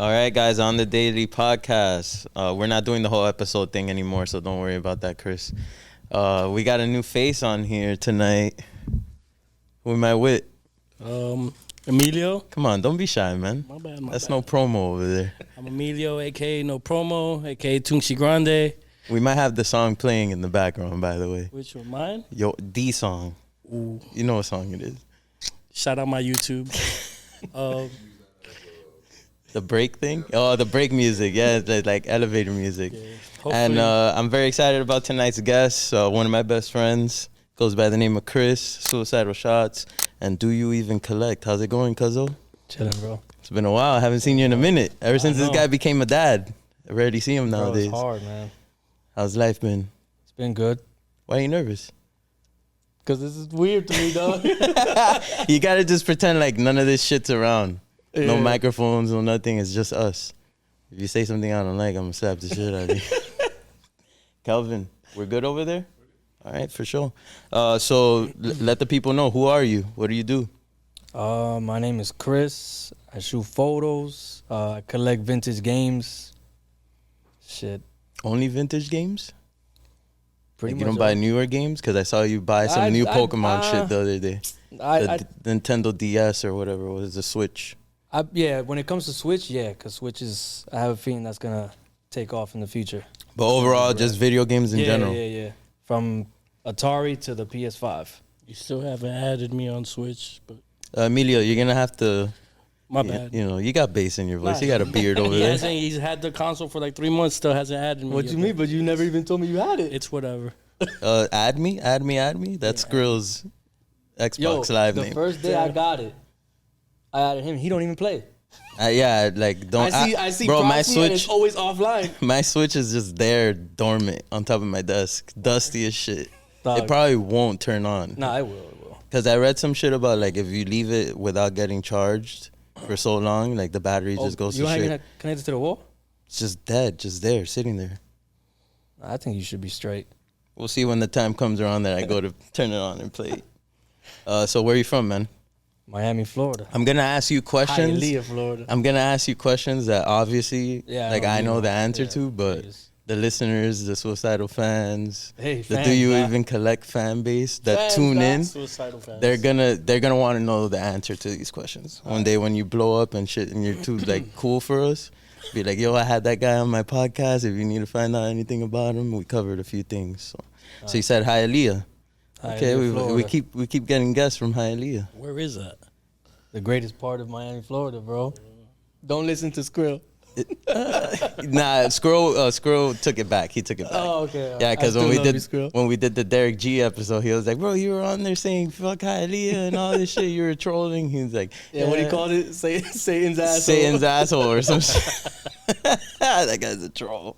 All right, guys, on the daily podcast. We're not doing the whole episode thing anymore, so don't worry about that, Chris. We got a new face on here tonight. Who am I with? Emilio. Come on, don't be shy, man. My bad, That's no promo over there. I'm Emilio, a.k.a. No Promo, a.k.a. Tunchi Grande. We might have the song playing in the background, by the way. Which one, mine? Yo, the song. Ooh. You know what song it is. Shout out my YouTube. The break thing? Oh, the break music. Yeah, it's like elevator music. Yeah, and I'm very excited about tonight's guest. One of my best friends goes by the name of Chris, Suicidal Shotz. And Do You Even Collect? How's it going, cuzzo? Chilling, bro. It's been a while. I haven't seen you in a minute. Ever since this guy became a dad. I rarely see him nowadays. It's hard, man. How's life been? It's been good. Why are you nervous? Because this is weird to me, dog. You got to just pretend like none of this shit's around. Yeah. No microphones, no nothing. It's just us. If you say something I don't like, I'm going to slap the shit out of you. Calvin, we're good over there? All right, for sure. So let the people know. Who are you? What do you do? My name is Chris. I shoot photos. I collect vintage games. Shit. Only vintage games? Pretty Like you much don't buy newer games? Because I saw you buy some new Pokemon shit the other day. The Nintendo DS or whatever it was, the Switch. Yeah, when it comes to Switch, yeah, because Switch is, I have a feeling that's going to take off in the future. But overall, just video games in general. Yeah. From Atari to the PS5. You still haven't added me on Switch, but Emilio, you're going to have to... my bad. You know, you got bass in your voice. You got a beard over there. He's had the console for like 3 months, still hasn't added me. What you mean? But you never even told me you had it. It's whatever. Add me? That's Skrill's Xbox Live name. The first day I got it, I added him. He don't even play. Yeah, like don't. I see. Bro, my Switch. And it's Switch. always offline. My Switch is just there, dormant on top of my desk, dusty as shit. Dog. It probably won't turn on. Nah, it will. Cause I read some shit about like if you leave it without getting charged for so long, like the battery just goes to shit. You connected to the wall? It's just dead, just there, sitting there. I think you should be straight. We'll see when the time comes around that I go to turn it on and play it. So where are you from, man? Miami, Florida. I'm gonna ask you questions. Hialeah, Florida. I'm gonna ask you questions that obviously, I know the answer to, but please. The listeners, the Suicidal fans, Hey, the fans, Do You nah. Even Collect fan base that Fans, tune nah. in, Suicidal fans. they're gonna want to know the answer to these questions. One day when you blow up and shit, and you're too like cool for us, be like, yo, I had that guy on my podcast. If you need to find out anything about him, we covered a few things. So you said Hialeah. Okay, we keep getting guests from Hialeah. Where is that? The greatest part of Miami, Florida, bro. Don't listen to Skrill. Nah, Squirrel took it back. He took it back. Oh, okay. Yeah, because when we did the Derek G episode, he was like, "Bro, you were on there saying fuck Hialeah and all this shit. You were trolling." He was like, Yeah, what he called it? Satan's asshole. Satan's asshole or some shit." That guy's a troll.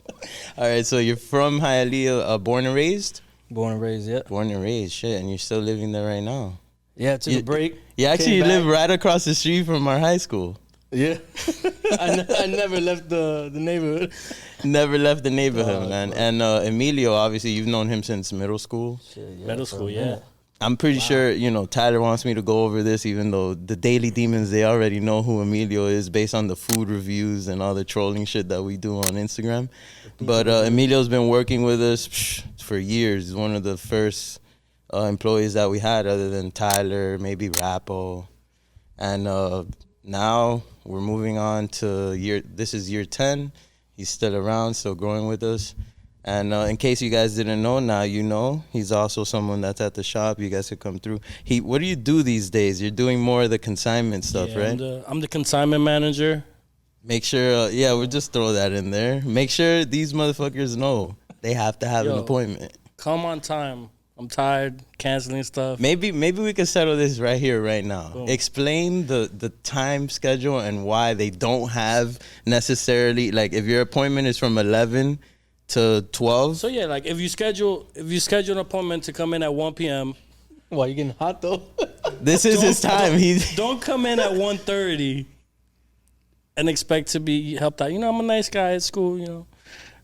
All right, so you're from Hialeah, born and raised? Born and raised, yeah. Born and raised, shit, and you're still living there right now. Yeah, took a break. You actually live right across the street from our high school. Yeah. I never left the neighborhood. Never left the neighborhood, man. And Emilio, obviously, you've known him since middle school. Shit, yeah, Middle school, yeah. I'm pretty sure, Tyler wants me to go over this, even though the Daily Demons, they already know who Emilio is based on the food reviews and all the trolling shit that we do on Instagram. But Emilio's been working with us for years. He's one of the first employees that we had other than Tyler, maybe Rappo. And now we're moving on to this is year 10. He's still around, still growing with us. And in case you guys didn't know, now you know. He's also someone that's at the shop. You guys could come through. What do you do these days? You're doing more of the consignment stuff, right? I'm the consignment manager. Make sure, we'll just throw that in there. Make sure these motherfuckers know they have to have an appointment. Come on time. I'm tired canceling stuff. Maybe we could settle this right here, right now. Boom. Explain the time schedule and why they don't have necessarily, like if your appointment is from 11 to 12. So yeah, like if you schedule an appointment to come in at 1 p.m. Why, you getting hot though? This is his time. Don't come in at 1:30 and expect to be helped out. I'm a nice guy at school,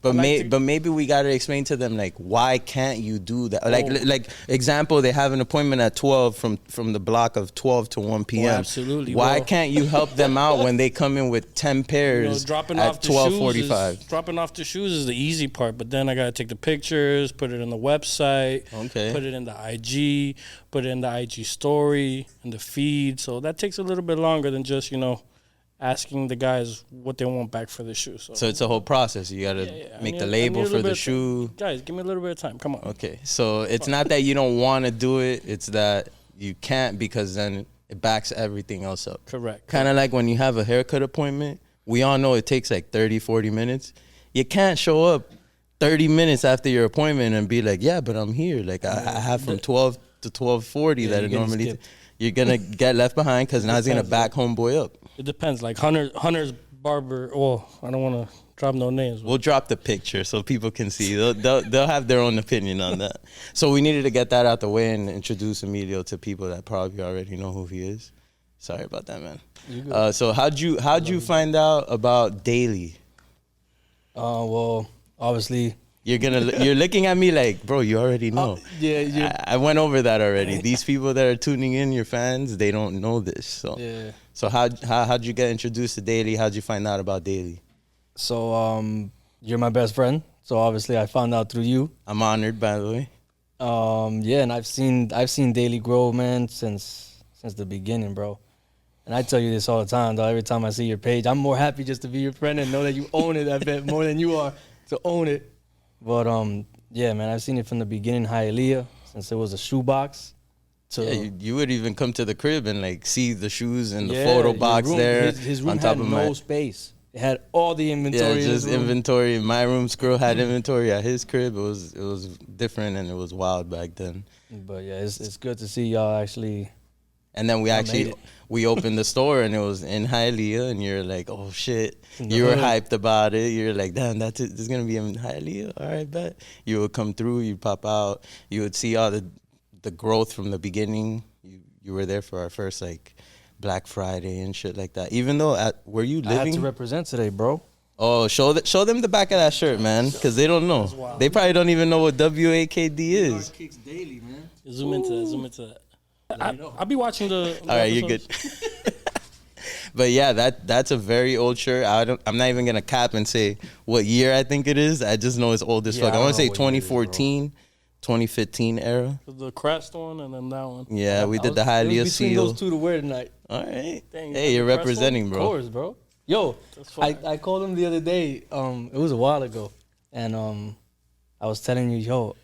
But maybe we gotta explain to them like why can't you do that? Like example, they have an appointment at 12 from the block of 12 to 1 p.m. Absolutely. Why bro. can't you help them out when they come in with 10 pairs dropping at off the 12:45? Dropping off the shoes is the easy part, but then I gotta take the pictures, put it on the website, put it in the IG, put it in the IG story, in the feed. So that takes a little bit longer than just asking the guys what they want back for the shoe. So it's a whole process. You gotta make the label for the shoe. Guys, give me a little bit of time. Come on. Okay, so it's not that you don't want to do it. It's that you can't because then it backs everything else up. Correct. Kind of like when you have a haircut appointment. We all know it takes like 30, 40 minutes. You can't show up 30 minutes after your appointment and be like, yeah, but I'm here. Like I have from 12 to 12:40 that it normally. You're gonna get left behind because now it's gonna back homeboy up. It depends. Like Hunter's barber. Well, I don't want to drop no names. We'll drop the picture so people can see. They'll have their own opinion on that. So we needed to get that out the way and introduce Emilio to people that probably already know who he is. Sorry about that, man. So how'd you find out about Daily? Well, obviously. You're looking at me like, bro, you already know. Yeah. I went over that already. These people that are tuning in, your fans, they don't know this. So yeah. So how'd you get introduced to Daily? How'd you find out about Daily? So you're my best friend. So obviously I found out through you. I'm honored, by the way. Yeah, and I've seen Daily grow, man, since the beginning, bro. And I tell you this all the time, though. Every time I see your page, I'm more happy just to be your friend and know that you own it. I bet more than you are to own it. But yeah, man, I've seen it from the beginning, Hialeah, since it was a shoebox. You would even come to the crib and like see the shoes in the photo box there. His room on top had of no space. It had all the inventory. Yeah, just inventory. My room, Scroll had inventory at his crib. It was different and it was wild back then. But yeah, it's good to see y'all actually. And then we opened the store and it was in Hialeah and you're like, oh shit. You were hyped about it. You're like, damn, this is gonna be in Hialeah. All right, bet. You would come through, you'd pop out, you would see all the growth from the beginning. You were there for our first like Black Friday and shit like that. Even though were you living? I had to represent today, bro. Oh, show them the back of that shirt, man, because they don't know. They probably don't even know what WAKD is. Kicks Daily, man. Zoom into that. I'll be watching the. All right, you're good. But yeah, that's a very old shirt. I'm not even gonna cap and say what year I think it is. I just know it's old as fuck. I want to say 2014, 2015 era. The Crest one and then that one. Yeah, we did the Hialeah seal. Between those two to wear tonight. All right. Dang, hey, you're representing, bro. Of course, bro. Yo, I called him the other day. It was a while ago, and I was telling you, yo,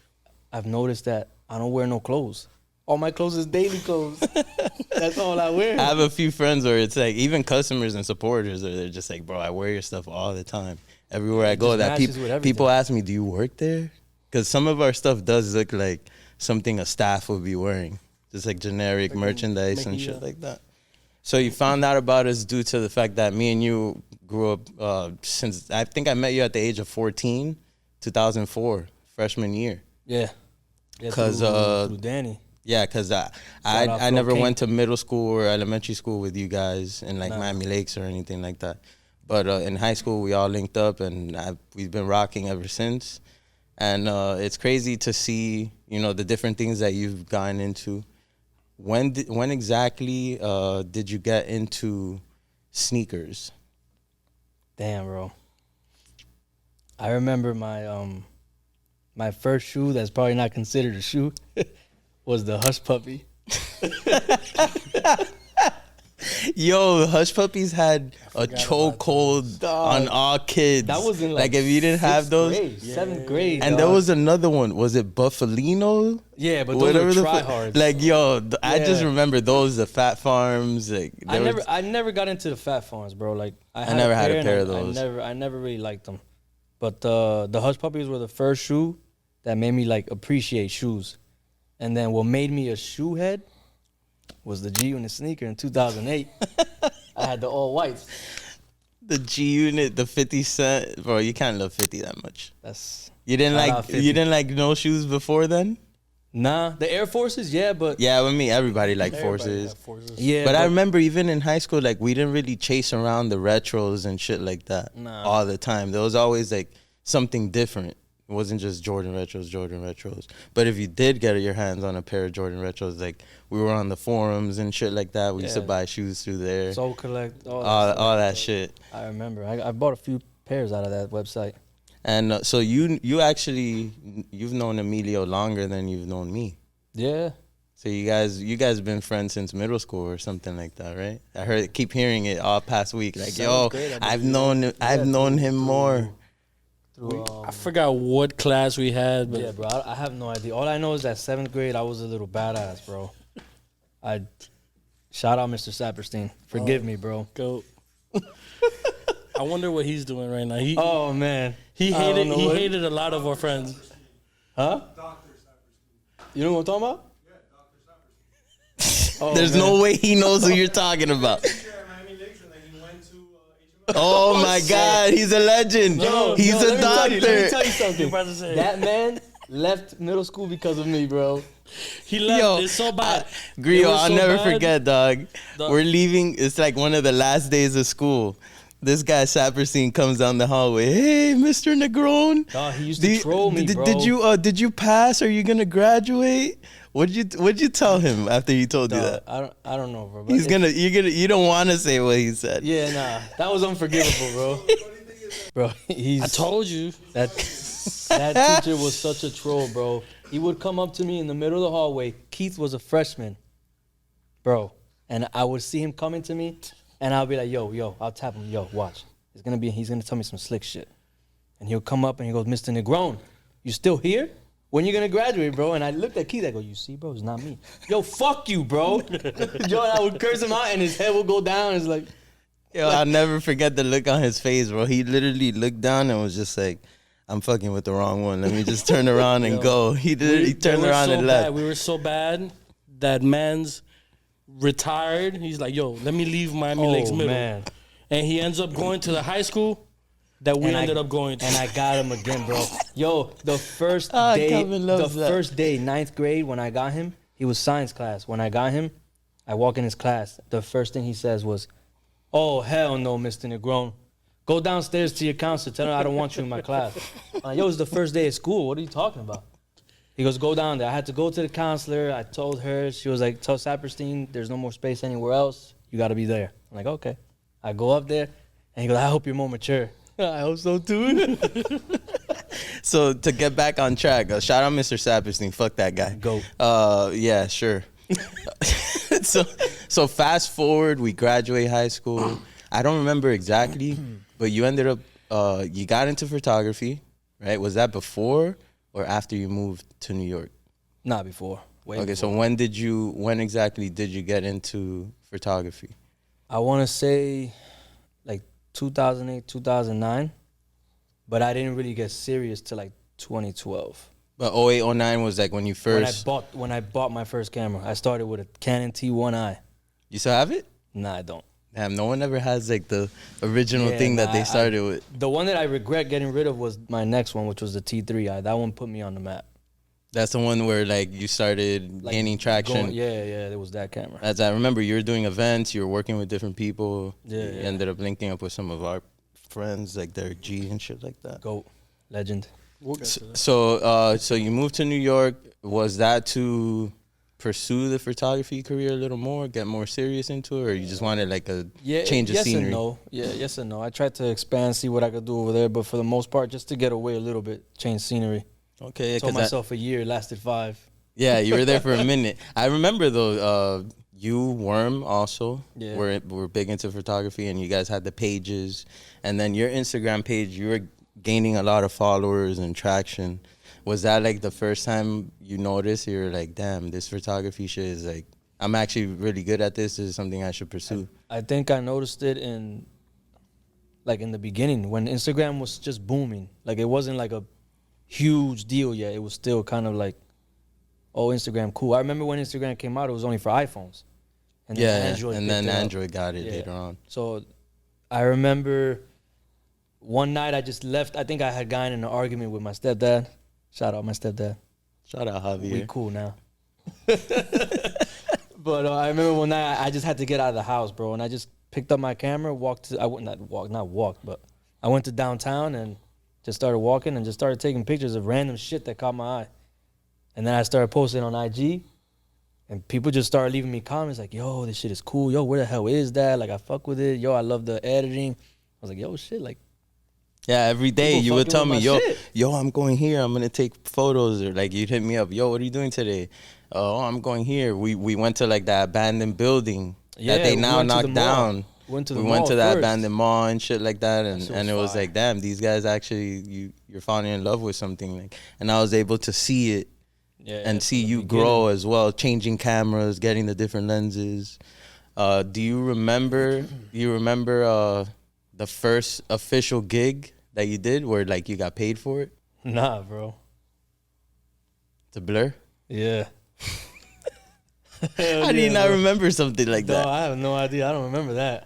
I've noticed that I don't wear no clothes. All my clothes is Daily clothes. That's all I wear. I have a few friends where it's like even customers and supporters they're just like, bro, I wear your stuff all the time. Everywhere I go, that people ask me, do you work there? Because some of our stuff does look like something a staff would be wearing, just like generic merchandise and shit like that. So you found out about us due to the fact that me and you grew up since I think I met you at the age of 14, 2004, freshman year. Yeah. Because through Danny. Yeah, because I never went to middle school or elementary school with you guys in like Miami Lakes or anything like that. But in high school, we all linked up and we've been rocking ever since. And it's crazy to see, the different things that you've gotten into. When exactly did you get into sneakers? Damn, bro. I remember my first shoe that's probably not considered a shoe was the Hush Puppy. Yo, Hush Puppies had a chokehold on all kids. That was in like if you didn't have those, seventh grade. And there was another one. Was it Buffalino? Yeah, but those were tryhards. Like yo, I just remember those, the Fat Farms. Like I never got into the Fat Farms, bro. Like I never had a pair of those. I never really liked them. But the Hush Puppies were the first shoe that made me like appreciate shoes. And then what made me a shoe head was the G-Unit sneaker in 2008. I had the all whites. The G-Unit, the 50 Cent. Bro, you can't love 50 that much. You didn't like no shoes before then? Nah, the Air Forces, yeah, but... Yeah, with me, everybody liked Forces. Yeah, but I remember even in high school, like, we didn't really chase around the retros and shit like that all the time. There was always, like, something different. It wasn't just Jordan Retros. But if you did get your hands on a pair of Jordan Retros, like we were on the forums and shit like that. We used to buy shoes through there. Soul Collect, all that shit. I remember. I bought a few pairs out of that website. And so you've known Emilio longer than you've known me. Yeah. So you guys been friends since middle school or something like that, right? Keep hearing it all past week. Like, yo, I've known him more. I forgot what class we had, but yeah, bro, I have no idea. All I know is that 7th grade, I was a little badass, bro. I shout out Mr. Saperstein. Forgive me, bro. Go. I wonder what he's doing right now. Oh man, he hated a lot of our friends. Huh? You know what I'm talking about? Yeah, Dr. Saperstein. Oh, There's no way he knows who you're talking about. Oh my God, he's a legend. He's a doctor. Let me tell you something. That man left middle school because of me, bro. He left. It's so bad. Grio, I'll never forget, dog. We're leaving. It's like one of the last days of school. This guy Saperstein comes down the hallway. Hey, Mr. Negron. Dog, he used to troll me, bro. Did you pass? Are you gonna graduate? What'd you tell him after he told you that? I don't know, bro. You don't want to say what he said. Yeah, nah, that was unforgivable, bro. Bro, I told you that teacher was such a troll, bro. He would come up to me in the middle of the hallway. Keith was a freshman, bro, and I would see him coming to me, and I'll be like, yo, I'll tap him, yo, watch. He's gonna tell me some slick shit, and he'll come up and he goes, Mr. Negron, you still here? When you gonna graduate, bro? And I looked at Keith, I go, you see, bro, it's not me. Yo, fuck you, bro. Yo, and I would curse him out and his head would go down. It's like, yo, I'll never forget the look on his face, bro. He literally looked down and was just like, I'm fucking with the wrong one. Let me just turn around and go. He turned around and left. We were so bad that man's retired. He's like, yo, let me leave Miami Lakes Middle. Man. And he ends up going to the high school that we ended up going to. And I got him again, bro. Yo, the first day, 9th grade, when I got him, he was science class. When I got him, I walk in his class. The first thing he says was, oh, hell no, Mr. Negron. Go downstairs to your counselor. Tell her I don't want you in my class. I'm like, yo, it's the first day of school. What are you talking about? He goes, go down there. I had to go to the counselor. I told her. She was like, tell Saperstein there's no more space anywhere else. You got to be there. I'm like, okay. I go up there, and he goes, I hope you're more mature. I hope so too. So to get back on track, shout out Mr. Saperstein. Fuck that guy. Go. Yeah, sure. So fast forward, we graduate high school. I don't remember exactly, but you ended up you got into photography, right? Was that before or after you moved to New York? Not before. Okay, before. So when exactly did you get into photography? I want to say like 2008, 2009, but I didn't really get serious till like 2012. But 08, 09 was like when you first... When I bought my first camera. I started with a Canon T1i. You still have it? Nah, I don't. Damn, no one ever has like the original thing that they started with. The one that I regret getting rid of was my next one, which was the T3i. That one put me on the map. That's the one where like you started gaining traction. Yeah, it was that camera. As I remember, you were doing events, you were working with different people. Yeah, you ended up linking up with some of our friends, like Derek G and shit like that. Goat, legend. So you moved to New York. Was that to pursue the photography career a little more, get more serious into it, or you just wanted like a change of scenery? Yes and no. I tried to expand, see what I could do over there, but for the most part, just to get away a little bit, change scenery. Okay, I told myself a year, it lasted 5. Yeah, you were there for a minute. I remember though, you, Worm also were big into photography, and you guys had the pages, and then your Instagram page, you were gaining a lot of followers and traction. Was that like the first time you noticed you were like, damn, this photography shit is like, I'm actually really good at this. This is something I should pursue? I think I noticed it in the beginning when Instagram was just booming. Like it wasn't like a huge deal yet. It was still kind of like, oh, Instagram, cool. I remember when Instagram came out, it was only for iPhones. And then Android got it later on. So I remember one night I just left. I think I had gotten in an argument with my stepdad. Shout out my stepdad. Shout out Javier. We cool now. But I remember one night I just had to get out of the house, bro, and I just picked up my camera, I went to downtown and Just started walking and just started taking pictures of random shit that caught my eye. And then I started posting on IG, and people just started leaving me comments like, yo, this shit is cool. Yo, where the hell is that? Like, I fuck with it. Yo, I love the editing. I was like, yo, shit, like. Yeah, every day you would tell me, shit. yo, I'm going here. I'm going to take photos. Or like you'd hit me up. Yo, what are you doing today? Oh, I'm going here. We went to like that abandoned building that they now knocked down. We went to that abandoned mall and shit like that, and it was like, damn, these guys actually you're falling in love with something, like, and I was able to see it, and see you grow as well, changing cameras, getting the different lenses. Do you remember the first official gig that you did where like you got paid for it? Nah, bro. To Blur? Yeah. How do you not remember something like that? No, I have no idea. I don't remember that.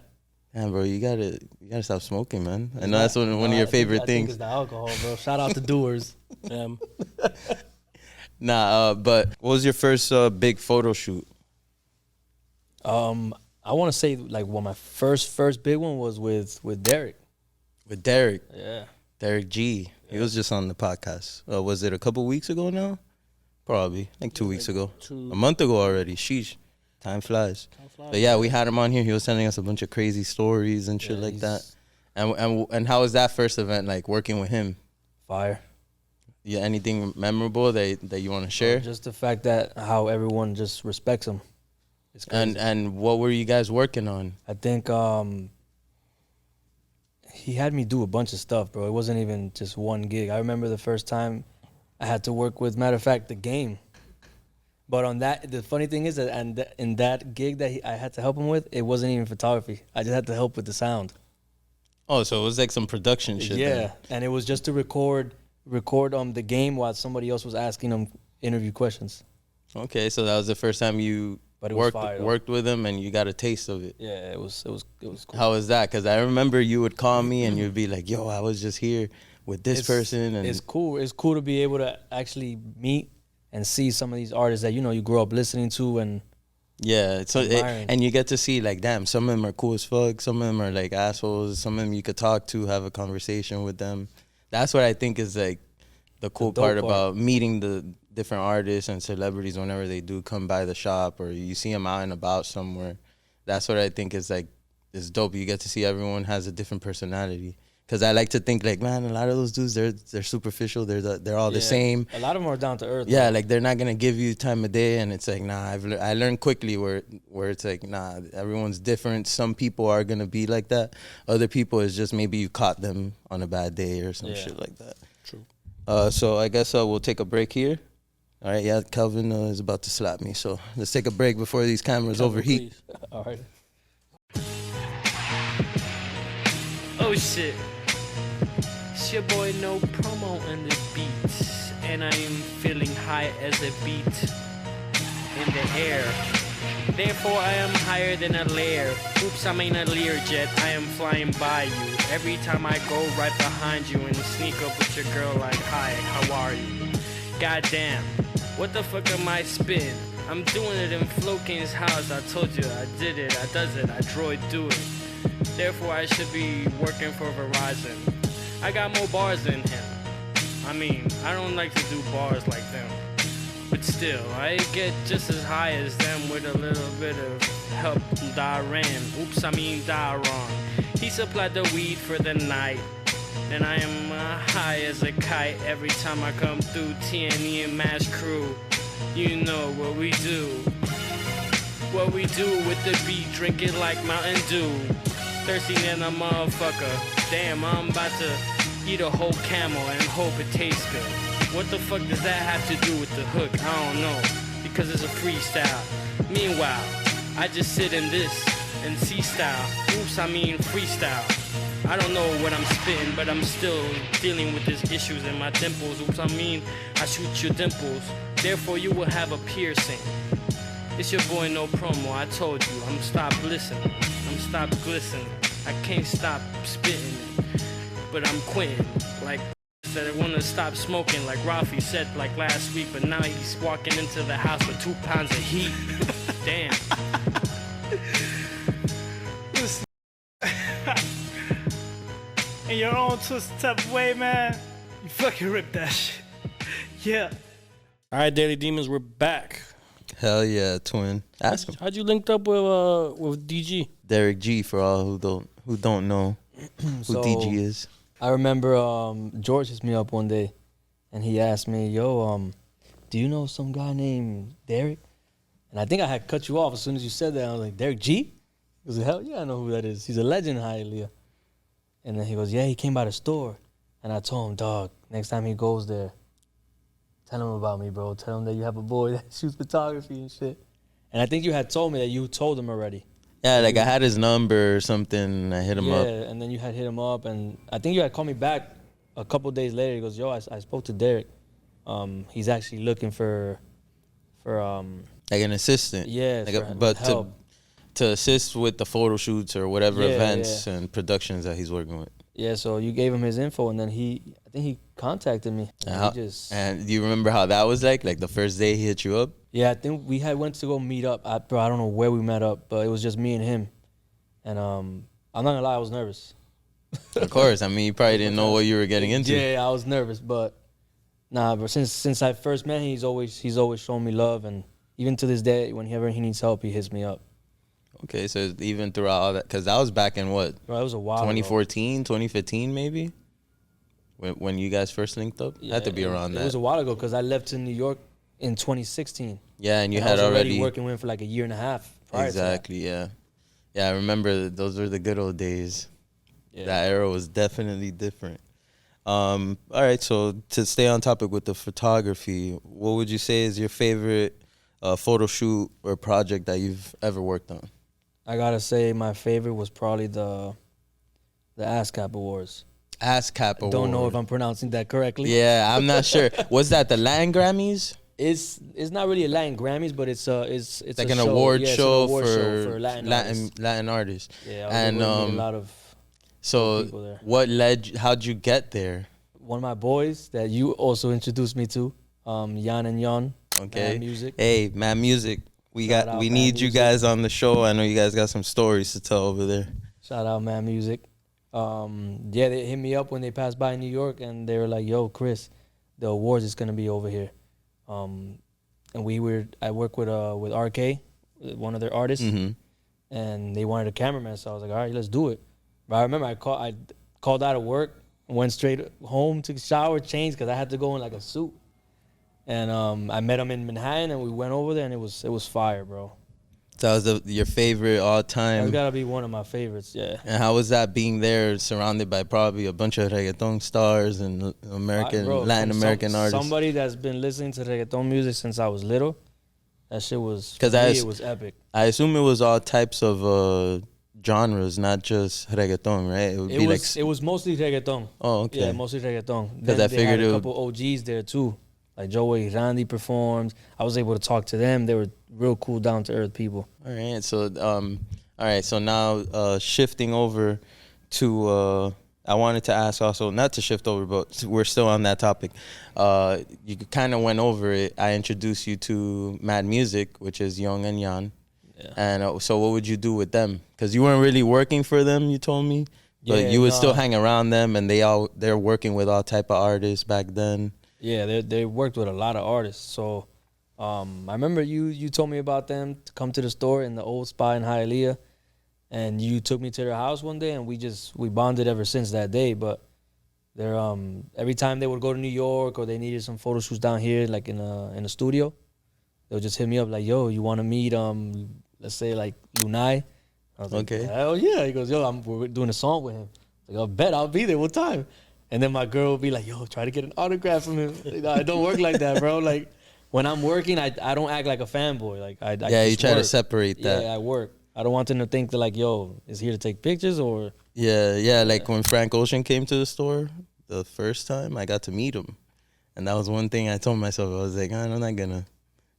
Yeah, bro, you gotta stop smoking, man. I know that's one of your favorite things. I think it's the alcohol, bro. Shout out to doers. But what was your first big photo shoot? I want to say like my first big one was with Derek. With Derek? Yeah. Derek G. He was just on the podcast. Was it a couple weeks ago now? Probably like 2 weeks ago. A month ago already. Sheesh. Time flies. But yeah, we had him on here. He was telling us a bunch of crazy stories and shit like that. And how was that first event like, working with him? Fire. Yeah, anything memorable that you want to share? Just the fact that how everyone just respects him. It's crazy. And what were you guys working on? I think he had me do a bunch of stuff, bro. It wasn't even just one gig. I remember the first time I had to work with, matter of fact, the game. But on that, the funny thing is that in that gig that I had to help him with, it wasn't even photography. I just had to help with the sound. Oh, so it was like some production shit. Yeah, then. And it was just to record the game while somebody else was asking him interview questions. Okay, so that was the first time you worked with him, and you got a taste of it. Yeah, it was cool. How was that? Because I remember you would call me and you'd be like, "Yo, I was just here with this person." And it's cool. It's cool to be able to actually meet and see some of these artists that you grew up listening to and and you get to see like, damn, some of them are cool as fuck, some of them are like assholes, some of them you could talk to, have a conversation with them. That's what I think is like the cool part about meeting the different artists and celebrities whenever they do come by the shop or you see them out and about somewhere. That's what I think is like, is dope. You get to see everyone has a different personality. Because I like to think like, man, a lot of those dudes, they're superficial. They're all the same. A lot of them are down to earth. Yeah, like they're not gonna give you time of day, and it's like, nah. I learned quickly where it's like, nah, everyone's different. Some people are gonna be like that. Other people is just maybe you caught them on a bad day or some shit like that. True. So I guess we'll take a break here. All right, yeah, Calvin is about to slap me, so let's take a break before these cameras overheat. Please. All right. Oh shit. It's your boy No Promo in the beats, and I am feeling high as a beat in the air. Therefore I am higher than a lair. Oops, I mean a Learjet. I am flying by you. Every time I go right behind you and sneak up with your girl like, hi, how are you? Goddamn, what the fuck am I spitting? I'm doing it in Flo King's house. I told you I did it, I does it, I droid do it. Therefore I should be working for Verizon. I got more bars than him. I mean, I don't like to do bars like them. But still, I get just as high as them with a little bit of help from Daran. Oops, I mean Daron. He supplied the weed for the night. And I am high as a kite every time I come through TNE and MASH crew. You know what we do. What we do with the beat, drink it like Mountain Dew. Thirsty than a motherfucker. Damn, I'm about to eat a whole camel and hope it tastes good. What the fuck does that have to do with the hook? I don't know, because it's a freestyle. Meanwhile, I just sit in this and C-style. Oops, I mean freestyle. I don't know what I'm spitting, but I'm still dealing with these issues in my dimples. Oops, I mean I shoot your dimples. Therefore, you will have a piercing. It's your boy No Promo. I told you, I'm stopped listening. I'm stopped glistening. I can't stop spitting, but I'm quitting. Like said, I want to stop smoking, like Rafi said like last week, but now he's walking into the house with 2 pounds of heat. Damn. In your own twisted type of way, man. fucking rip that shit. Yeah. All right, Daily Demons, we're back. Hell yeah, twin. Ask him. How'd you linked up with DG? Derek G, for all who don't know who So, DG is. I remember George hit me up one day, and he asked me, "Yo, do you know some guy named Derek?" And I think I had cut you off as soon as you said that. I was like, "Derek G?" He goes, "Hell yeah, I know who that is. He's a legend in Hialeah." And then he goes, "Yeah, he came by the store." And I told him, "Dog, next time he goes there, tell him about me, bro. Tell him that you have a boy that shoots photography and shit." And I think you had told me that you told him already. Yeah, like I had his number or something. I hit him up. Yeah, and then you had hit him up, and I think you had called me back a couple days later. He goes, "Yo, I spoke to Derek. He's actually looking for Like an assistant. yeah, Like for help." to assist with the photo shoots or whatever Yeah, events yeah. and productions that he's working with. Yeah, so you gave him his info, and then I think he contacted me. And And do you remember how that was like? Like the first day he hit you up? yeah, I think we went to go meet up. Bro, I don't know where we met up, but it was just me and him. And I'm not gonna lie, I was nervous. Of course. I mean, you probably didn't know what you were getting into. Yeah, I was nervous, but nah. But since I first met him, he's always shown me love, and even to this day, whenever he needs help, he hits me up. Okay, so even throughout all that, because that was back in what? Bro, it was a while. 2014, 2015 maybe? When you guys first linked up? Yeah, Had to be around that. It was a while ago because I left to New York in 2016. Yeah, and you I had was already working with him for like a year and a half. Prior exactly, yeah. Yeah, I remember those were the good old days. To that. That era was definitely different. All right, so to stay on topic with the photography, what would you say is your favorite photo shoot or project that you've ever worked on? I gotta say, my favorite was probably the ASCAP Awards. ASCAP Award. Don't know if I'm pronouncing that correctly. Yeah, I'm not sure. Was that the Latin Grammys? It's not really a Latin Grammys, but it's Like a an award yeah, it's an show award for show for Latin artists. artists. Yeah, I was And able to meet a lot of so people there. what led? How'd you get there? One of my boys that you also introduced me to, Jan and Jan. Okay. Mad Music. Hey, Mad Music. We Shout out we Mad need you Music. guys on the show. I know you guys got some stories to tell over there. Shout out Mad Music. Yeah, they hit me up when they passed by New York, and they were like, "Yo, Chris, the awards is gonna be over here." And I work with RK, one of their artists, Mm-hmm. and they wanted a cameraman, so I was like, "All right, let's do it." But I remember I called out of work, went straight home, took a shower, changed because I had to go in like a suit. And I met him in Manhattan, and we went over there, and it was fire, bro. So that was your favorite all That's time. gotta be one of my favorites, yeah. And how was that being there, surrounded by probably a bunch of reggaeton stars and Latin American artists? Somebody that's been listening to reggaeton music since I was little, that shit was, 'Cause it was epic. I assume it was all types of genres, not just reggaeton, right? It was mostly reggaeton. Oh, okay. Yeah, mostly reggaeton. 'Cause Then I they figured had it a would- couple OGs there too. Like Joey Randy performed. I was able to talk to them. They were real cool, down to earth people. All right. So now shifting over to I wanted to ask also, not to shift over, but we're still on that topic. You kind of went over it. I introduced you to Mad Music, which is Young and Yan. Yeah. And so what would you do with them? Because you weren't really working for them, you told me. But Yeah, you would no. still hang around them, and they're working with all type of artists back then. Yeah, they worked with a lot of artists. So I remember you told me about them to come to the store in the old spot in Hialeah, and you took me to their house one day, and we bonded ever since that day. But they're every time they would go to New York or they needed some photo shoots down here, like in a studio, they would just hit me up like, "Yo, you want to meet let's say like Lunai?" I was like, Okay. "Hell yeah!" He goes, "Yo, we're doing a song with him." Like, "I bet I'll be there. What time?" And then my girl would be like, "Yo, try to get an autograph from him." Like, "No, it don't work like that, bro. Like when I'm working, I don't act like a fanboy. Like I Yeah, you just try to work. separate that. Yeah, I work. I don't want them to think that like, "Yo, is he here to take pictures or?" Yeah. Like when Frank Ocean came to the store the first time, I got to meet him, and that was one thing I told myself. I was like, I'm not gonna,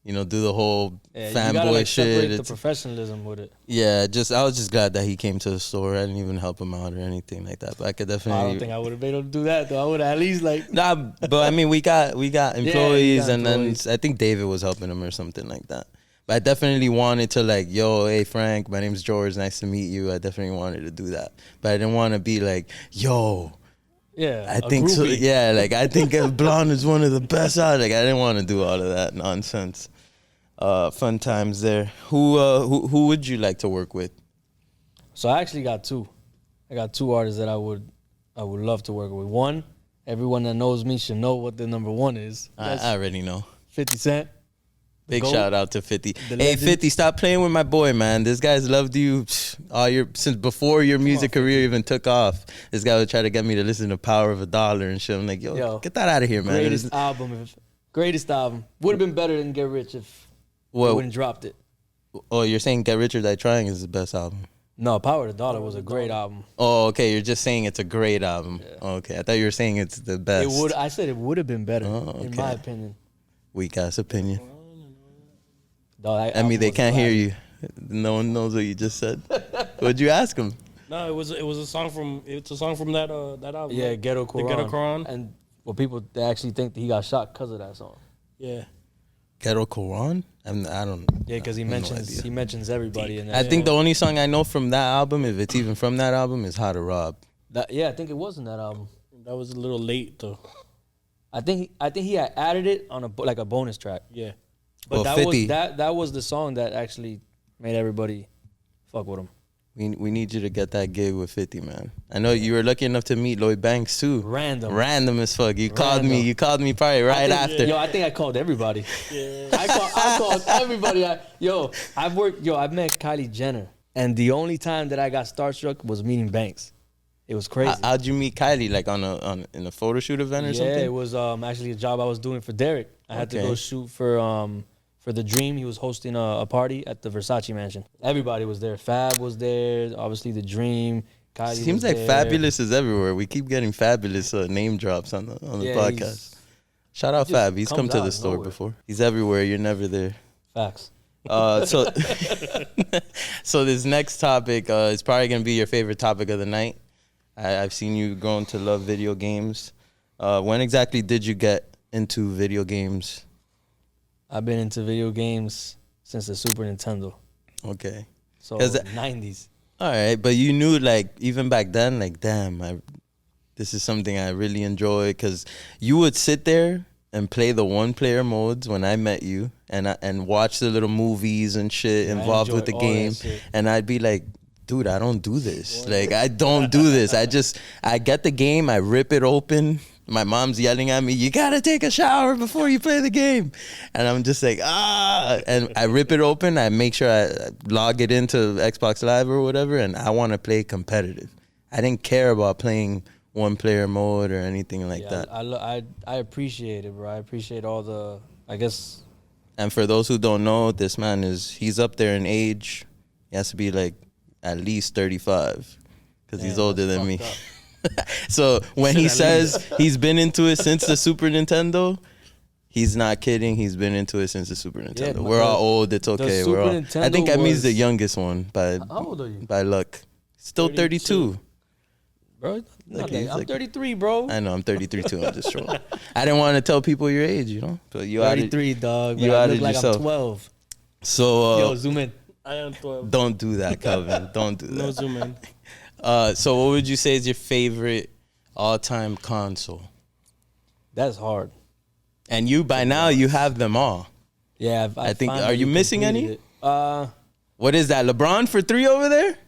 do the whole Yeah, you gotta, fanboy like, shit. separate the professionalism with it. Yeah, I was just glad that he came to the store. I didn't even help him out or anything like that. But I could I definitely. don't think I would have been able to do that though. I would at least like. Nah, but I mean, we got employees, and employees. then I think David was helping him or something like that. But I definitely wanted to like, yo, hey Frank, my name's George, nice to meet you. I definitely wanted to do that, but I didn't want to be like, yo, Yeah, I a think so. groupie. Yeah, like I think Blonde is one of the best out. Like I didn't want to do all of that nonsense. Fun times there. Who would you like to work with? So I actually got two. I got two artists that I would love to work with. One, everyone that knows me should know what the number one is. I already know. 50 Cent. Big GOAT. shout out to 50. The Hey, legend. 50, stop playing with my boy, man. This guy's loved you since before your music career even took off. This guy would try to get me to listen to Power of a Dollar and shit. I'm like, yo, get that out of here, man. Greatest album. Would have been better than Get Rich if they wouldn't dropped it. Oh, you're saying Get Rich or Die Trying is the best album? No, Power of the Dollar was a great album. Oh, okay. You're just saying it's a great album. Yeah. Okay, I thought you were saying it's the best. I said it would have been better, in my opinion. Weak ass opinion. Dog, I mean, they can't hear you. No one knows what you just said. What'd you ask him? No, it was a song from that album. Yeah, right? Ghetto Quran. The Ghetto Quran. And people they actually think that he got shot because of that song. Yeah. Ghetto Quran? I don't. Yeah, because he mentions everybody in there. I think the only song I know from that album, if it's even from that album, is How to Rob. Yeah, I think it was in that album. That was a little late though. I think he had added it on a bonus track. Yeah. But Well, that 50. that was the song that actually made everybody fuck with him. We need you to get that gig with 50, man. I know you were lucky enough to meet Lloyd Banks too. Random as fuck. You called me probably right after. Yo, I think I called everybody. Yeah. I called everybody. I've met Kylie Jenner, and the only time that I got starstruck was meeting Banks. It was crazy. How'd you meet Kylie? Like in a photo shoot event or something? Yeah, it was actually a job I was doing for Derek. I had to go shoot for The Dream. He was hosting a party at the Versace mansion. Everybody was there. Fab was there. Obviously, The Dream. Kylie Seems was like there. Fabulous is everywhere. We keep getting Fabulous name drops on the podcast. Shout out Fab. He's come to the store before. He's everywhere. You're never there. Facts. So this next topic is probably going to be your favorite topic of the night. I've seen you grown to love video games. When exactly did you get into video games? I've been into video games since the Super Nintendo. Okay. So 90s. All right, but you knew like even back then, like damn, this is something I really enjoy because you would sit there and play the one-player modes when I met you, and watch the little movies and shit involved with the game, and I'd be like, dude, I don't do this. Like, I don't do this. I get the game, I rip it open. My mom's yelling at me, you gotta take a shower before you play the game. And I'm just like, and I rip it open. I make sure I log it into Xbox Live or whatever, and I want to play competitive. I didn't care about playing one-player mode or anything like that. I appreciate it, bro. I appreciate all the, I guess. And for those who don't know, this man he's up there in age. He has to be like at least 35 because he's older than me. So when he says he's been into it since the Super Nintendo, he's not kidding. He's been into it since the Super Nintendo. We're all old. It's okay. I think Emi's the youngest one by how old are you? By luck. Still 32. Bro, I'm 33, bro. I know, I'm 33 too. I'm just trolling. I didn't want to tell people your age, you know. But you 33, dog. You I outed look like yourself. I'm 12. So yo, zoom in. I am 12. Don't do that, Calvin. Don't do that. No zoom in. So what would you say is your favorite all-time console? That's hard. And you, by now, you have them all. Yeah, I think. Are you missing any? It. What is that? LeBron for 3 over there?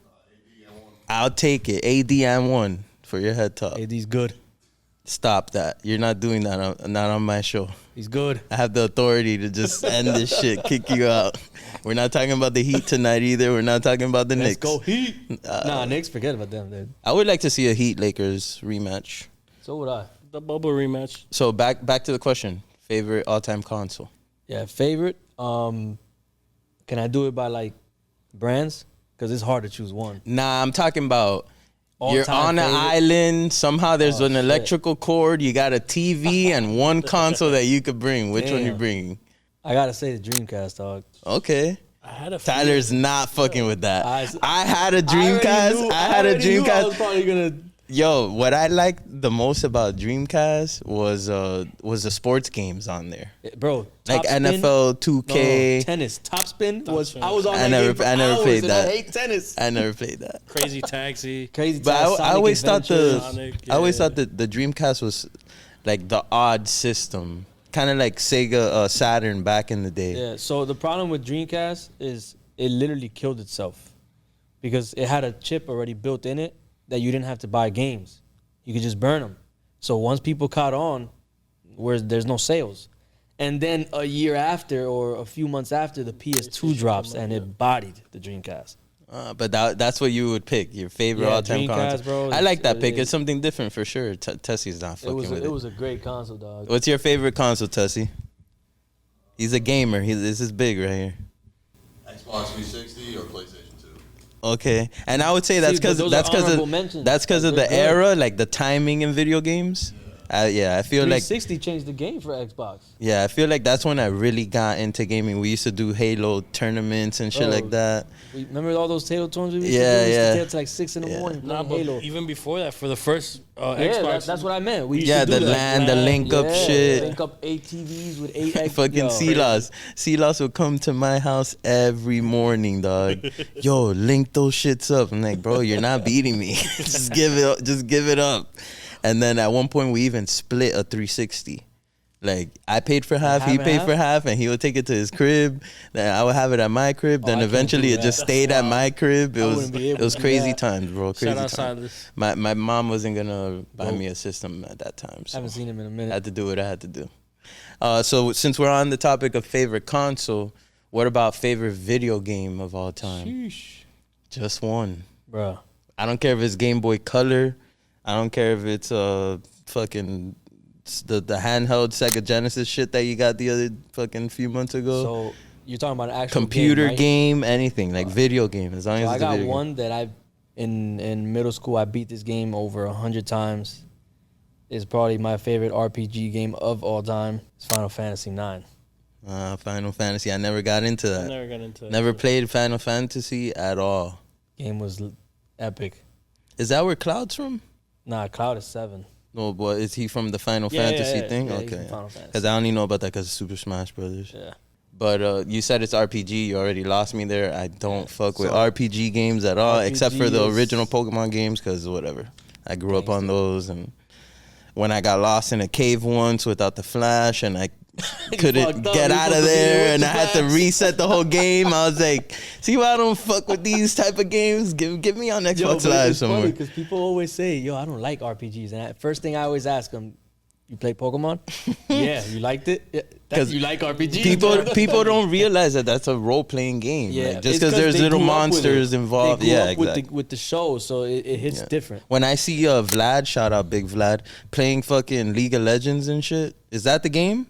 I'll take it. AD and 1 for your head top. AD's good. Stop that. You're not doing that. Not on my show. He's good. I have the authority to just end this shit, kick you out. We're not talking about the Heat tonight either. We're not talking about the Knicks. Let's go Heat. Nah, Knicks, forget about them, dude. I would like to see a Heat-Lakers rematch. So would I. The bubble rematch. So back to the question. Favorite all-time console? Yeah, favorite. Can I do it by like brands? Because it's hard to choose one. Nah, I'm talking about you're All-time on an favorite? island. Somehow there's an shit. electrical cord. You got a TV and one console that you could bring. Which one you Damn. bringing? I gotta say the Dreamcast, dog. Okay. I had a Tyler's not fucking with that. I I had a Dreamcast. I had a I was Dreamcast. probably gonna. Yo, what I liked the most about Dreamcast was the sports games on there. Bro, Like Top Spin? NFL 2K. No, tennis. Top Spin Top was. Spin. I was on I that never- game for I never hours, played and that. I hate tennis. I never played that. Crazy Taxi. Crazy. But I Sonic always thought Adventure. Sonic, I always yeah. thought that the Dreamcast was like the odd system, kind of like Sega Saturn back in the day. Yeah. So the problem with Dreamcast is it literally killed itself because it had a chip already built in it that you didn't have to buy games. You could just burn them. So once people caught on, where there's no sales, and then a year after or a few months after, the PS2 drops and it bodied the Dreamcast. But that's what you would pick, your favorite Yeah, all-time Dreamcast, console. bro, I like that it pick. is. It's something different for sure. Tessie's not fucking with it. It was a great console, dog. What's your favorite console, Tessie? He's a gamer. This is big right here. Xbox 360 or PlayStation 2? Okay, and I would say that's See, but because those are honorable mentions. of They're the good. era, like the timing in video games. Yeah, I feel like 360 changed the game for Xbox. I feel like that's when I really got into gaming. We used to do Halo tournaments and shit Bro, like that. Remember all those Halo tournaments we used Yeah, to do? We used yeah. to stay up till like 6 in the morning Nah, playing but Halo. even before that, for the first Yeah, Xbox, that's what I meant. We used Yeah, to do the that. LAN, the link up Yeah, shit. Link up 8 TVs with 8 X. Fucking Silas would come to my house every morning, dog. Yo, link those shits up. I'm like, bro, you're not beating me. Just give it up. Just give it up. And then at one point we even split a 360. Like I paid for half, he Half and paid half? for half, and he would take it to his crib. Then I would have it at my crib. Oh, Then I can't eventually do it just that. stayed at my crib. It I was wouldn't be able it was to do crazy that. times, bro. shout Crazy out times. Silas. My mom wasn't gonna buy Nope. me a system at that time. I So haven't seen him in a I minute. had to do what I had to do. So since we're on the topic of favorite console, what about favorite video game of all time? Sheesh. Just one. Bro. I don't care if it's Game Boy Color. I don't care if it's fucking the handheld Sega Genesis shit that you got the other fucking few months ago. So you're talking about an actual Computer game, right? anything like video game, as long So as I it's a got video one that I in middle school I beat this game over 100 times. It's probably my favorite RPG game of all time. It's Final Fantasy 9. game. Final Fantasy. I never got into I that. never got into it. Never played Final Fantasy at all. Game was epic. Is that where Cloud's from? Nah, Cloud is 7. No, boy, is he from the Final Yeah, Fantasy yeah, thing? yeah, he's Okay. from Final Fantasy. Because I only know about that because of Super Smash Brothers. Yeah. But you said it's RPG. You already lost me there. I don't fuck with So- RPG games at all, except for the RPG is- original Pokemon games, because whatever. I grew up on Gangsta. those, and when I got lost in a cave once without the flash, and I couldn't fucked up. get You out supposed of to be there there, with and the I had to flash. reset the whole game. I was like, see why I don't fuck with these type of games? Give me on Xbox Live it's somewhere. funny because people always say, "Yo, I don't like RPGs," and first thing I always ask them, "You play Pokemon? Yeah, you liked it? Yeah, 'Cause you like RPGs?" People don't realize that that's a role playing game. Yeah, Like, just it's because there's they little grew up with monsters it. involved. They grew Yeah, up with exactly. with the show, so it hits Yeah. different. When I see Vlad, shout out Big Vlad, playing fucking League of Legends and shit, is that the game?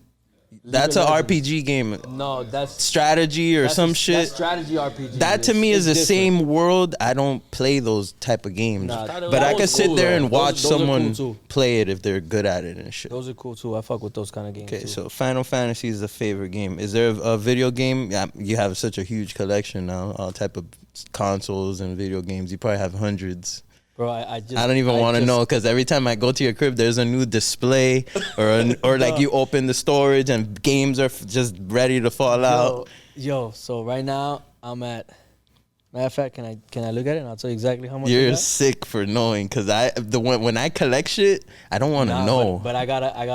That's of an Legends. RPG game. No, that's Strategy or that's some that's shit. strategy RPG. That to me is It's the different. same world. I don't play those type of games. Nah, but that I was could sit cool, there though. and watch Those are someone cool, too. play it if they're good at it and shit. Those are cool too. I fuck with those kind of games. Okay, too. so Final Fantasy is the favorite game. Is there a video game? Yeah, you have such a huge collection now, all type of consoles and video games. You probably have hundreds. Bro, I just I don't even want to just- know because every time I go to your crib, there's a new display or like you open the storage and games are just ready to fall out. Yo, so right now I'm at. Matter of fact, can I look at it and I'll tell you exactly how much? I You're got? sick for knowing because when I collect shit, I don't want to Nah, know. But I gotta. I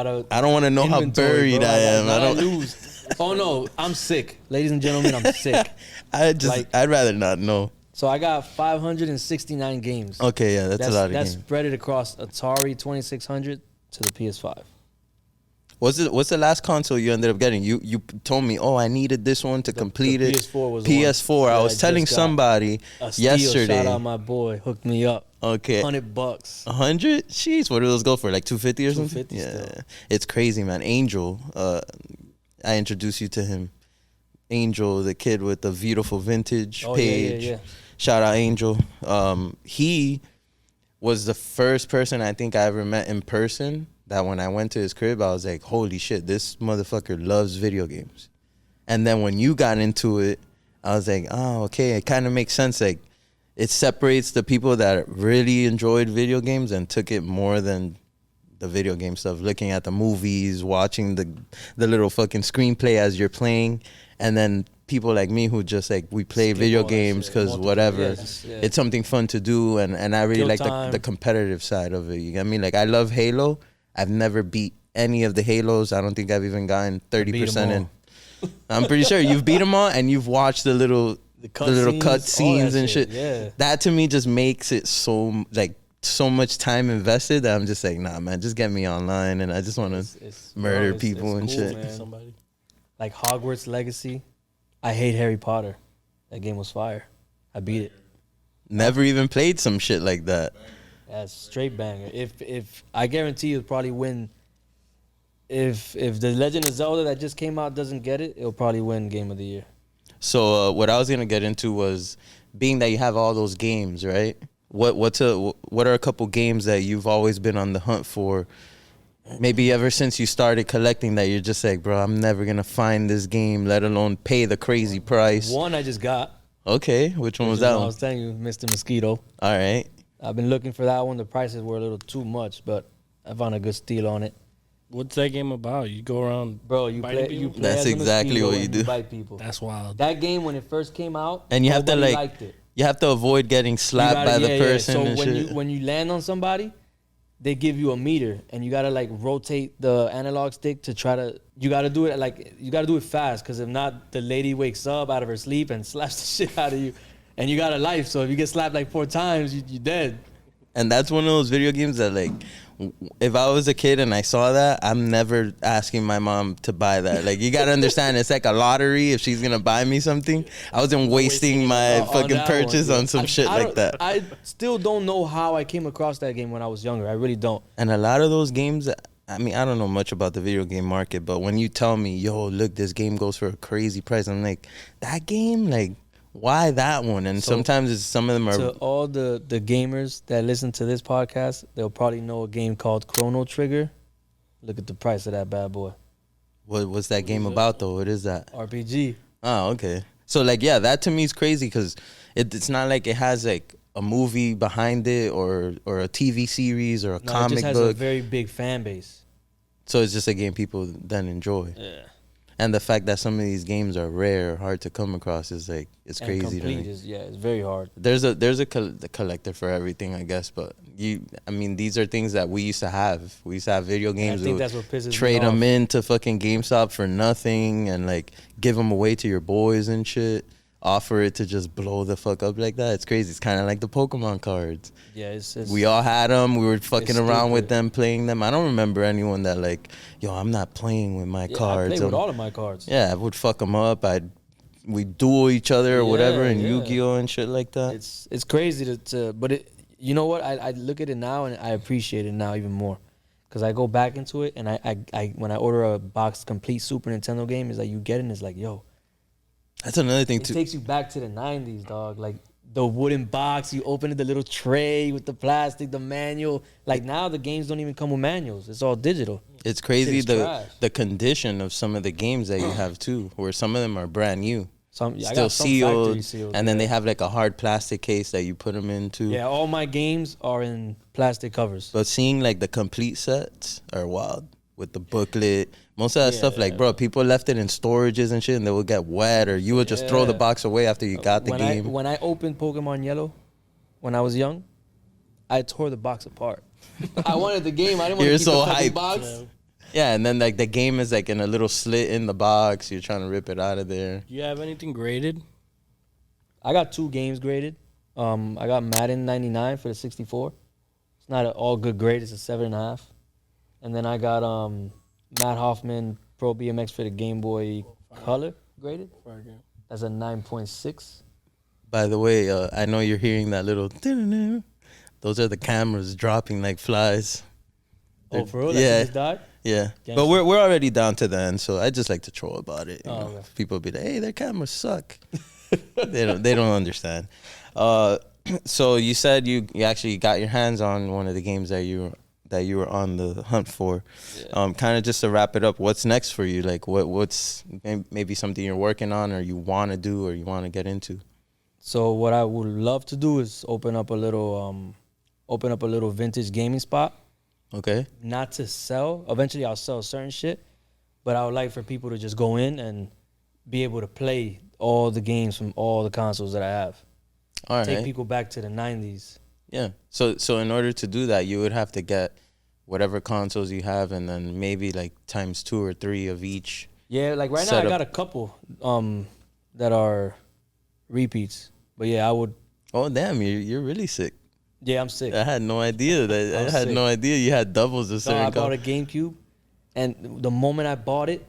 don't want to know how inventory, buried bro. I am. I gotta don't. lose. Oh no, I'm sick, ladies and gentlemen. I'm sick. I'd rather not know. So I got 569 games. Okay, yeah, that's a lot of That's games. spread it across Atari 2600 to the PS5. What's the last console you ended up getting? You told me, oh, I needed this one to complete the it. PS4 was PS4. one I that was I telling just got. somebody A steal, yesterday. Shout out my boy, hooked me up. Okay. $100. 100? Jeez, what do those go for? Like 250 or something? 250 Yeah, still. it's crazy, man. Angel, I introduced you to him. Angel, the kid with the beautiful vintage Oh, page. yeah. Shout out Angel. He was the first person I think I ever met in person that when I went to his crib, I was like, holy shit, this motherfucker loves video games. And then when you got into it, I was like, oh, okay, it kind of makes sense. Like, it separates the people that really enjoyed video games and took it more than the video game stuff, looking at the movies, watching the little fucking screenplay as you're playing, and then people like me who just like we play video games because whatever, it's something fun to do, and I really like the competitive side of it. You get me? Like I love Halo. I've never beat any of the Halos. I don't think I've even gotten 30% in. I'm pretty sure you've beat them all, and you've watched the little cut scenes and shit. Yeah. That to me just makes it so much time invested that I'm just like, nah, man, just get me online, and I just want to murder people and cool, shit. Somebody. Like Hogwarts Legacy. I hate Harry Potter. That game was fire. I beat it. Never even played some shit like that. That's straight banger. If I guarantee you'll probably win. If the Legend of Zelda that just came out doesn't get it, it'll probably win Game of the Year. So what I was gonna get into was, being that you have all those games, right? What are a couple games that you've always been on the hunt for? Maybe ever since you started collecting, that you're just like, bro, I'm never gonna find this game, let alone pay the crazy price. One I just got. Okay, which one was that one? I was telling you, Mr. Mosquito. All right. I've been looking for that one. The prices were a little too much, but I found a good steal on it. What's that game about? You go around, bro. You play. That's exactly what you do. You bite people. That's wild. That game when it first came out, and you have to like, liked it. You have to avoid getting slapped by the person. So and when you land on somebody, they give you a meter, and you gotta like rotate the analog stick to try to. You gotta do it fast, because if not, the lady wakes up out of her sleep and slaps the shit out of you, and you got a life. So if you get slapped like 4 times, you're dead. And that's one of those video games that, like, if I was a kid and I saw that, I'm never asking my mom to buy that. Like, you gotta understand, it's like a lottery. If she's gonna buy me something, I wasn't wasting my fucking purchase on some shit like that. I still don't know how I came across that game when I was younger. I really don't. And a lot of those games, I mean, I don't know much about the video game market, but when you tell me, yo, look, this game goes for a crazy price, I'm like, that game? Like, why that one? And so sometimes some of them are... To all the gamers that listen to this podcast, they'll probably know a game called Chrono Trigger. Look at the price of that bad boy. What's that game about, though? What is that? RPG. Oh, okay. So, like, yeah, that to me is crazy, because it's not like it has, like, a movie behind it or a TV series or a comic book. It just has a very big fan base. So it's just a game people then enjoy. Yeah. And the fact that some of these games are rare, hard to come across, is like, it's crazy to me. It's very hard. There's a collector for everything, I guess. But these are things that we used to have. We used to have video games. I think that's what pisses me off. Trade them into fucking GameStop for nothing, and like give them away to your boys and shit. Offer it to just blow the fuck up like that. It's crazy. It's kind of like the Pokemon cards. Yeah, we all had them. We were fucking around with them, playing them. I don't remember anyone that like, yo, I'm not playing with my cards. I play with all of my cards. Yeah, I would fuck them up. We'd duel each other or whatever in Yu-Gi-Oh and shit like that. It's crazy but you know what? I look at it now and I appreciate it now even more, because I go back into it, and I when I order a box complete Super Nintendo game, it's like you get it and it's like, yo. That's another thing too. It takes you back to the 90s, dog. Like the wooden box, you open it, the little tray with the plastic, the manual. Like now the games don't even come with manuals. It's all digital. It's crazy the condition of some of the games that you have too, where some of them are brand new. Still sealed, and then they have like a hard plastic case that you put them into. Yeah, all my games are in plastic covers. But seeing like the complete sets are wild, with the booklet. Most of that stuff, like, bro, people left it in storages and shit, and they would get wet, or you would just throw the box away after you got the game. When I opened Pokemon Yellow, when I was young, I tore the box apart. I wanted the game. I didn't want to keep the fucking box. Yeah, and then like the game is like in a little slit in the box. You're trying to rip it out of there. You have anything graded? I got 2 games graded. I got Madden 99 for the 64. It's not an all good grade. It's a 7.5. And then I got Matt Hoffman Pro BMX for the Game Boy Color graded. That's a 9.6. By the way, I know you're hearing that little. Those are the cameras dropping like flies. Oh, for real? That's just died? Yeah. But we're already down to the end, so I just like to troll about it. You know? Okay. People be like, "Hey, their cameras suck." They don't understand. So you said you actually got your hands on one of the games that you were on the hunt for. Yeah. Kind of just to wrap it up, what's next for you? Like what's maybe something you're working on or you want to do or you want to get into? So what I would love to do is open up a little vintage gaming spot. Okay. Not to sell. Eventually, I'll sell certain shit, but I would like for people to just go in and be able to play all the games from all the consoles that I have. All right. Take people back to the 90s. Yeah. So in order to do that, you would have to get whatever consoles you have, and then maybe like times 2 or 3 of each. Yeah, like right now I got a couple that are repeats. But yeah, I would. Oh damn, you're really sick. Yeah, I'm sick. I had no idea no idea you had doubles of certain. I bought a GameCube, and the moment I bought it,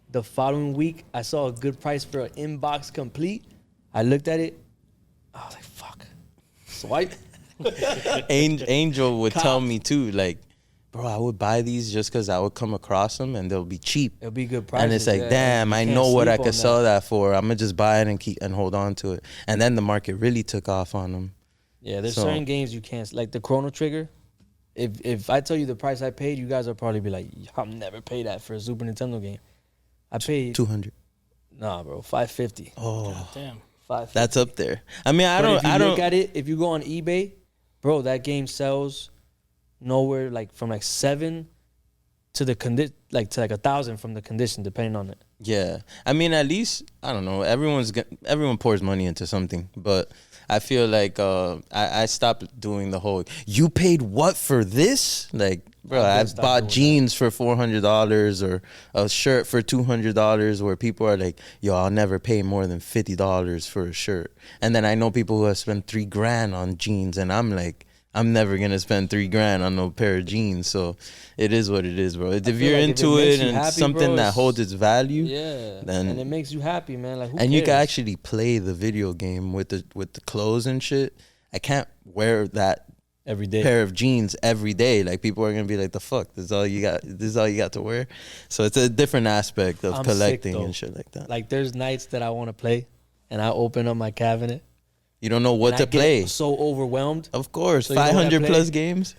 the following week I saw a good price for an inbox complete. I looked at it. I was like, "Fuck." Swipe. Angel would tell me too, like, bro, I would buy these just because I would come across them and they'll be cheap. It'll be good prices. And it's like, damn, I know what I could sell that for. I'm gonna just buy it and keep and hold on to it. And then the market really took off on them. Yeah, there's certain games you can't, like the Chrono Trigger. If I tell you the price I paid, you guys will probably be like, I'll never pay that for a Super Nintendo game. I paid $200. Nah, bro, $550. Oh, God damn. $550. That's up there. I mean, I If you don't look at it, if you go on eBay, bro, that game sells nowhere like from like 7 to the to 1,000 from the condition, depending on it. Yeah, I mean, at least I don't know. Everyone pours money into something, but I feel like I stopped doing the whole. You paid what for this? Like, bro, I bought jeans for $400 or a shirt for $200. Where people are like, yo, I'll never pay more than $50 for a shirt. And then I know people who have spent $3,000 on jeans, and I'm like, I'm never gonna spend $3,000 on no pair of jeans. So it is what it is, bro. If you're like into it and happy, something bro, that holds its value, then and it makes you happy, man. Like, who and cares? you can actually play the video game with the clothes and shit. I can't wear that every day pair of jeans every day. Like, people are gonna be like, the fuck, this is all you got. This is all you got to wear. So it's a different aspect of collecting and shit like that. Like, there's nights that I want to play, and I open up my cabinet. You don't know what to play. So overwhelmed. Of course, so 500 plus games.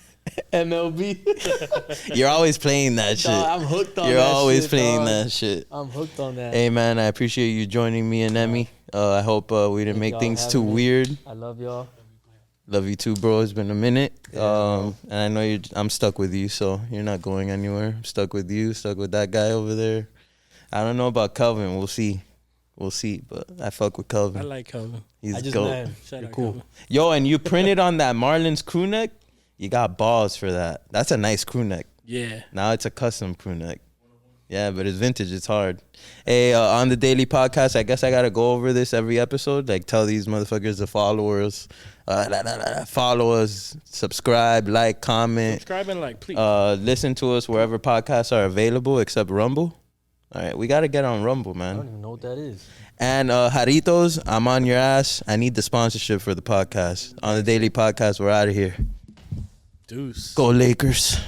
MLB. You're always playing that shit. I'm hooked on that shit. You're always playing that shit. I'm hooked on that. Hey, man, I appreciate you joining me and Emmy. I hope we didn't make things too weird. I love y'all. Love you too, bro. It's been a minute. And I know I'm stuck with you, so you're not going anywhere. I'm stuck with you, stuck with that guy over there. I don't know about Kelvin. We'll see. But I fuck with Kelvin. I like Kelvin. He's I just goat. met him. You're cool. Kelvin. Yo, and you printed on that Marlins crew neck? You got balls for that. That's a nice crew neck. Yeah. Now it's a custom crew neck. Yeah, but it's vintage. It's hard. Hey, on the daily podcast, I guess I got to go over this every episode. Like, tell these motherfuckers, the followers, follow us, subscribe, like, comment. Subscribe and like, please. Listen to us wherever podcasts are available except Rumble. All right, we got to get on Rumble, man. I don't even know what that is. And Jaritos, I'm on your ass. I need the sponsorship for the podcast. On the daily podcast, we're out of here. Deuce. Go Lakers.